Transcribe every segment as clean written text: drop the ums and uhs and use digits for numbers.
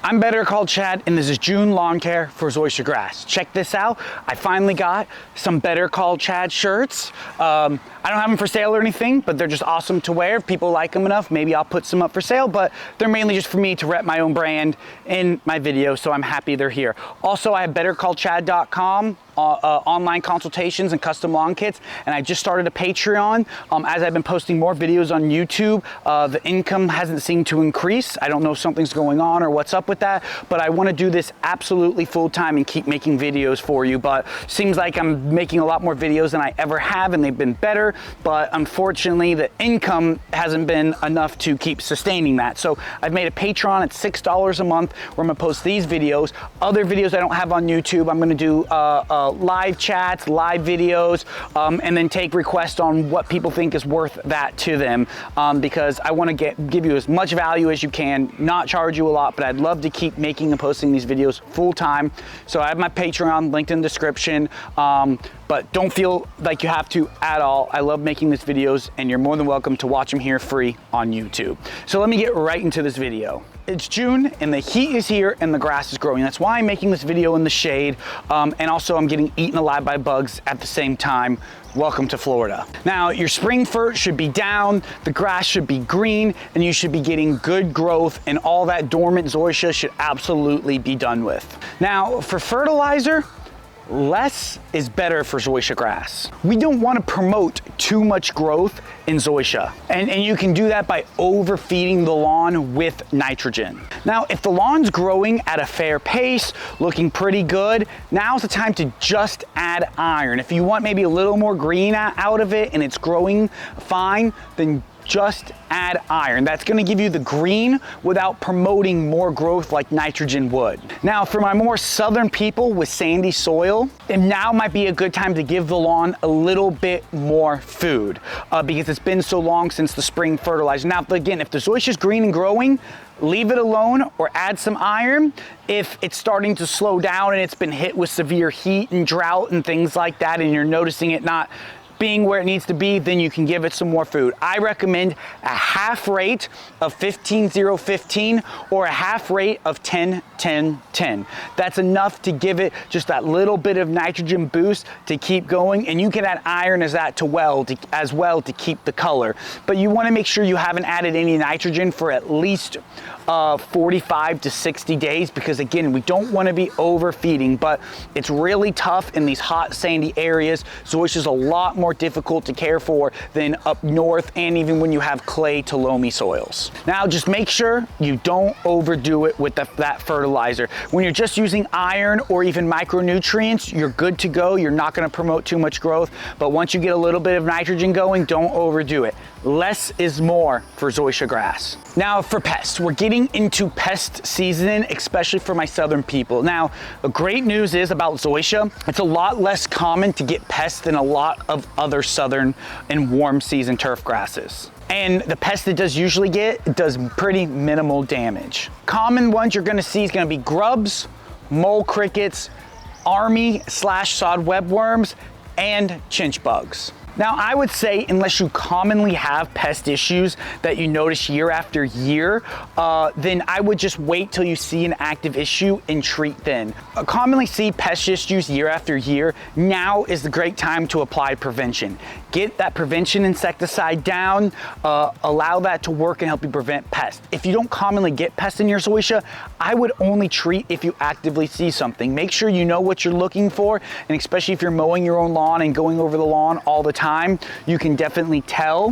I'm Better Called Chad, and this is June lawn care for Zoysia grass. Check this out. I finally got some Better Called Chad shirts. I don't have them for sale or anything, but they're just awesome to wear. If people like them enough, maybe I'll put some up for sale, but they're mainly just for me to rep my own brand in my video, so I'm happy they're here. Also, I have bettercalledchad.com. Online consultations and custom lawn kits, and I just started a Patreon. As I've been posting more videos on YouTube, the income hasn't seemed to increase. I don't know if something's going on or what's up with that, but I want to do this absolutely full time and keep making videos for you. But seems like I'm making a lot more videos than I ever have, and they've been better, but unfortunately the income hasn't been enough to keep sustaining that. So I've made a Patreon at $6 a month where I'm gonna post these videos. Other videos I don't have on YouTube, I'm gonna do live chats, live videos, and then take requests on what people think is worth that to them, because I want to give you as much value as you can, not charge you a lot, but I'd love to keep making and posting these videos full time. So I have my Patreon linked in the description, but don't feel like you have to at all. I love making these videos, and you're more than welcome to watch them here free on YouTube. So let me get right into this video. It's June and the heat is here and the grass is growing. That's why I'm making this video in the shade, and also I'm getting eaten alive by bugs at the same time. Welcome to Florida. Now, your spring fert should be down, the grass should be green, and you should be getting good growth, and all that dormant zoysia should absolutely be done with. Now, for fertilizer, less is better for zoysia grass. We don't want to promote too much growth in zoysia, and you can do that by overfeeding the lawn with nitrogen. Now, if the lawn's growing at a fair pace, looking pretty good, now's the time to just add iron. If you want maybe a little more green out of it and it's growing fine, then just add iron. That's gonna give you the green without promoting more growth like nitrogen would. Now, for my more southern people with sandy soil, and now might be a good time to give the lawn a little bit more food, because it's been so long since the spring fertilizer. Now, again, if the zoysia is green and growing, leave it alone or add some iron. If it's starting to slow down and it's been hit with severe heat and drought and things like that, and you're noticing it not being where it needs to be, then you can give it some more food. I recommend a half rate of 15-0-15 or a half rate of 10-10-10. That's enough to give it just that little bit of nitrogen boost to keep going, and you can add iron as well to keep the color. But you want to make sure you haven't added any nitrogen for at least 45 to 60 days, because again, we don't want to be overfeeding, but it's really tough in these hot sandy areas. Zoysia is a lot more difficult to care for than up north, and even when you have clay to loamy soils. Now, just make sure you don't overdo it with that fertilizer. When you're just using iron or even micronutrients, you're good to go. You're not going to promote too much growth, but once you get a little bit of nitrogen going, don't overdo it. Less is more for zoysia grass. Now, for pests, we're getting into pest season, especially for my southern people. Now, the great news is about zoysia, it's a lot less common to get pests than a lot of other southern and warm season turf grasses. And the pest it does usually get, it does pretty minimal damage. Common ones you're gonna see is gonna be grubs, mole crickets, army/sod webworms, and chinch bugs. Now, I would say unless you commonly have pest issues that you notice year after year, then I would just wait till you see an active issue and treat then. Commonly see pest issues year after year. Now is the great time to apply prevention. Get that prevention insecticide down, allow that to work and help you prevent pests. If you don't commonly get pests in your zoysia, I would only treat if you actively see something. Make sure you know what you're looking for, and especially if you're mowing your own lawn and going over the lawn all the time, you can definitely tell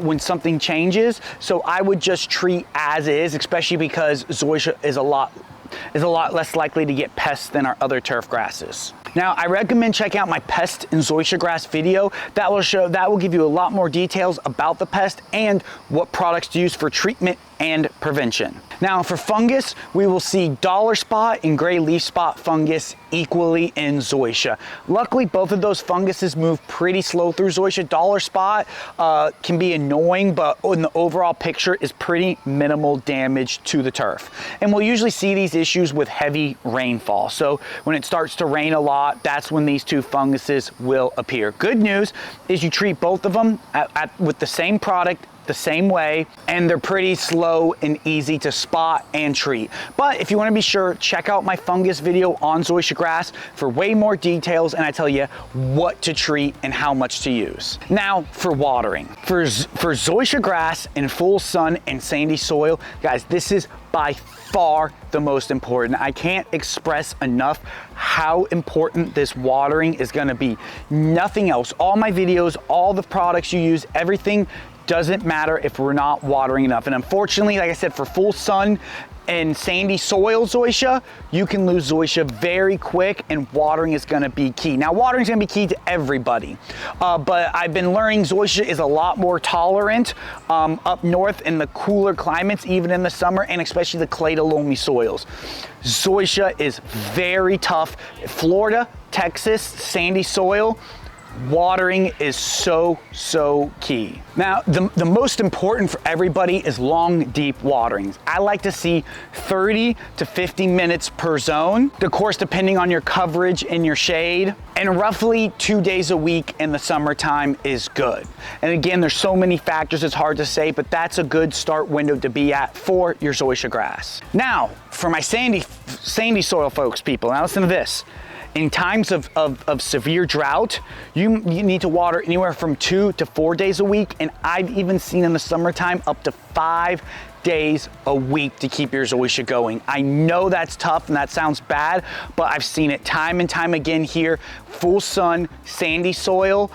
when something changes. So I would just treat as is, especially because zoysia is a lot less likely to get pests than our other turf grasses. Now, I recommend checking out my pest and zoysia grass video. That will give you a lot more details about the pest and what products to use for treatment and prevention. Now, for fungus, we will see dollar spot and gray leaf spot fungus equally in zoysia. Luckily, both of those funguses move pretty slow through zoysia. Dollar spot can be annoying, but in the overall picture is pretty minimal damage to the turf. And we'll usually see these issues with heavy rainfall. So when it starts to rain a lot, that's when these two funguses will appear. Good news is you treat both of them with the same product the same way, and they're pretty slow and easy to spot and treat. But if you want to be sure, check out my fungus video on Zoysia grass for way more details, and I tell you what to treat and how much to use. Now for watering. For Zoysia grass in full sun and sandy soil, guys, this is by far the most important. I can't express enough how important this watering is going to be. Nothing else. All my videos, all the products you use, everything doesn't matter if we're not watering enough. And unfortunately, like I said, for full sun and sandy soil Zoysia, you can lose Zoysia very quick, and watering is going to be key. Now, watering is going to be key to everybody, but I've been learning Zoysia is a lot more tolerant up north in the cooler climates, even in the summer, and especially the clay to loamy soils. Zoysia is very tough. Florida, Texas, sandy soil, watering is so key. Now, the most important for everybody is long, deep waterings. I like to see 30 to 50 minutes per zone, of course, depending on your coverage and your shade, and roughly 2 days a week in the summertime is good. And again, there's so many factors, it's hard to say, but that's a good start window to be at for your Zoysia grass. Now, for my sandy soil folks, people, now listen to this. In times of severe drought, you need to water anywhere from 2 to 4 days a week, and I've even seen in the summertime up to 5 days a week to keep your Zoysia going. I know that's tough and that sounds bad, but I've seen it time and time again here. Full sun, sandy soil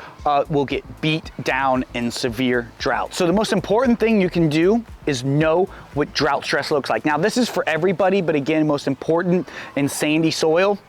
will get beat down in severe drought. So the most important thing you can do is know what drought stress looks like. Now, this is for everybody, but again, most important in sandy soil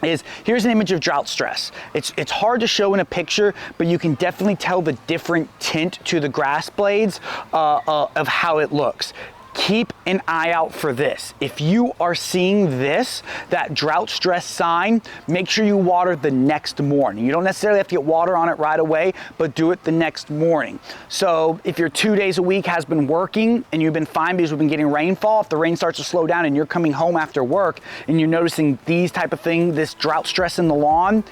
is, here's an image of drought stress. It's hard to show in a picture, but you can definitely tell the different tint to the grass blades of how it looks. Keep an eye out for this. If you are seeing this, that drought stress sign, make sure you water the next morning. You don't necessarily have to get water on it right away, but do it the next morning. So if your 2 days a week has been working and you've been fine because we've been getting rainfall, if the rain starts to slow down and you're coming home after work and you're noticing these type of things, this drought stress in the lawn,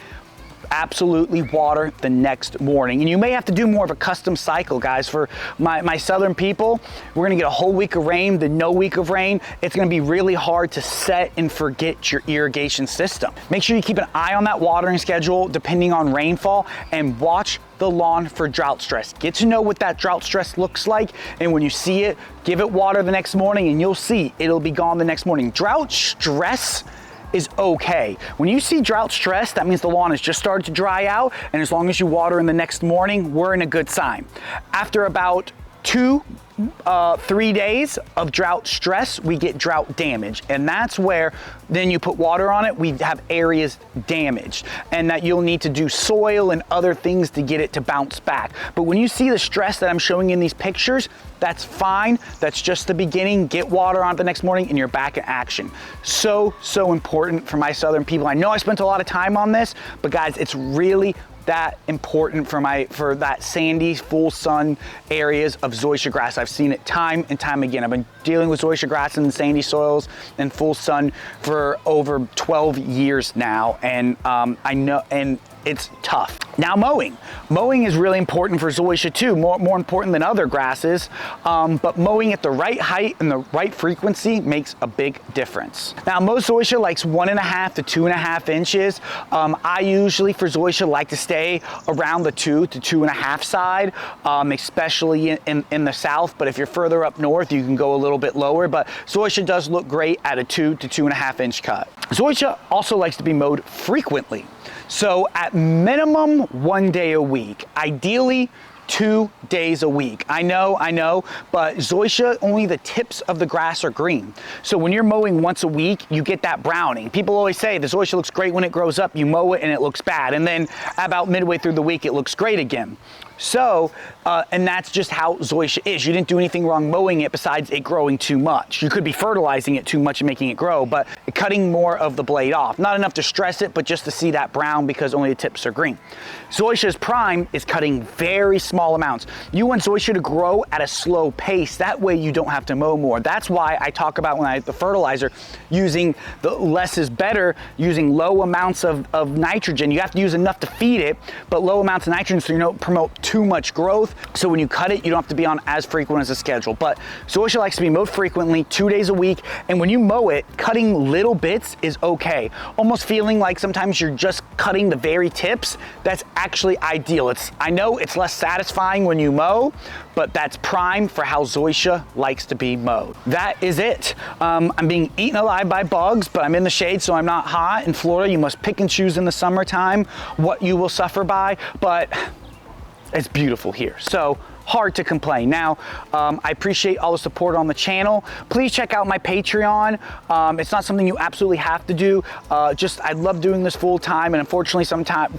absolutely water the next morning. And you may have to do more of a custom cycle, guys. For my southern people, we're gonna get a whole week of rain, then no week of rain. It's gonna be really hard to set and forget your irrigation system. Make sure you keep an eye on that watering schedule depending on rainfall, and watch the lawn for drought stress. Get to know what that drought stress looks like, and when you see it, give it water the next morning and you'll see it'll be gone the next morning. Drought stress is okay. When you see drought stress, that means the lawn has just started to dry out, and as long as you water in the next morning, we're in a good sign. After about 3 days of drought stress, we get drought damage, and that's where then you put water on it, we have areas damaged, and that you'll need to do soil and other things to get it to bounce back. But when you see the stress that I'm showing in these pictures, that's fine. That's just the beginning. Get water on it the next morning and you're back in action. So important for my southern people. I know I spent a lot of time on this, but guys, it's really that important for that sandy, full sun areas of Zoysia grass. I've seen it time and time again. I've been dealing with Zoysia grass in sandy soils and full sun for over 12 years now, and I know, and it's tough. Now, mowing. Mowing is really important for Zoysia too, more important than other grasses, but mowing at the right height and the right frequency makes a big difference. Now, most Zoysia likes 1.5 to 2.5 inches. I usually, for Zoysia, like to stay around the 2 to 2.5 side, especially in the south, but if you're further up north, you can go a little bit lower, but Zoysia does look great at a 2 to 2.5 inch cut. Zoysia also likes to be mowed frequently. So at minimum 1 day a week, ideally 2 days a week. I know, but Zoysia, only the tips of the grass are green. So when you're mowing once a week, you get that browning. People always say the Zoysia looks great when it grows up, you mow it and it looks bad. And then about midway through the week, it looks great again. So, and that's just how Zoysia is. You didn't do anything wrong mowing it besides it growing too much. You could be fertilizing it too much and making it grow, but cutting more of the blade off. Not enough to stress it, but just to see that brown because only the tips are green. Zoysia's prime is cutting very small amounts. You want Zoysia to grow at a slow pace. That way you don't have to mow more. That's why I talk about when I the fertilizer, using the less is better, using low amounts of nitrogen. You have to use enough to feed it, but low amounts of nitrogen so you don't promote too much growth. So when you cut it, you don't have to be on as frequent as a schedule. But Zoysia likes to be mowed frequently, 2 days a week. And when you mow it, cutting little bits is okay. Almost feeling like sometimes you're just cutting the very tips. That's actually ideal. I know it's less satisfying when you mow, but that's prime for how Zoysia likes to be mowed. That is it. I'm being eaten alive by bugs, but I'm in the shade, so I'm not hot. In Florida, you must pick and choose in the summertime what you will suffer by, but it's beautiful here. So hard to complain. Now, I appreciate all the support on the channel. Please check out my Patreon. It's not something you absolutely have to do. I love doing this full time, and unfortunately,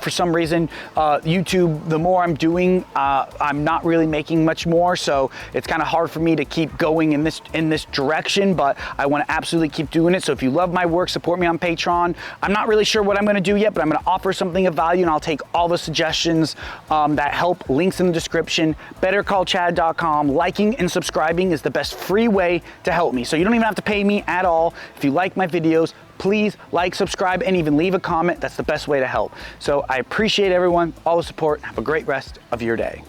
for some reason, YouTube, the more I'm doing, I'm not really making much more. So it's kind of hard for me to keep going in this direction. But I want to absolutely keep doing it. So if you love my work, support me on Patreon. I'm not really sure what I'm going to do yet, but I'm going to offer something of value, and I'll take all the suggestions that help. Links in the description. BetterCallChad.com. Liking and subscribing is the best free way to help me. So you don't even have to pay me at all. If you like my videos, please like, subscribe, and even leave a comment. That's the best way to help. So I appreciate everyone, all the support. Have a great rest of your day.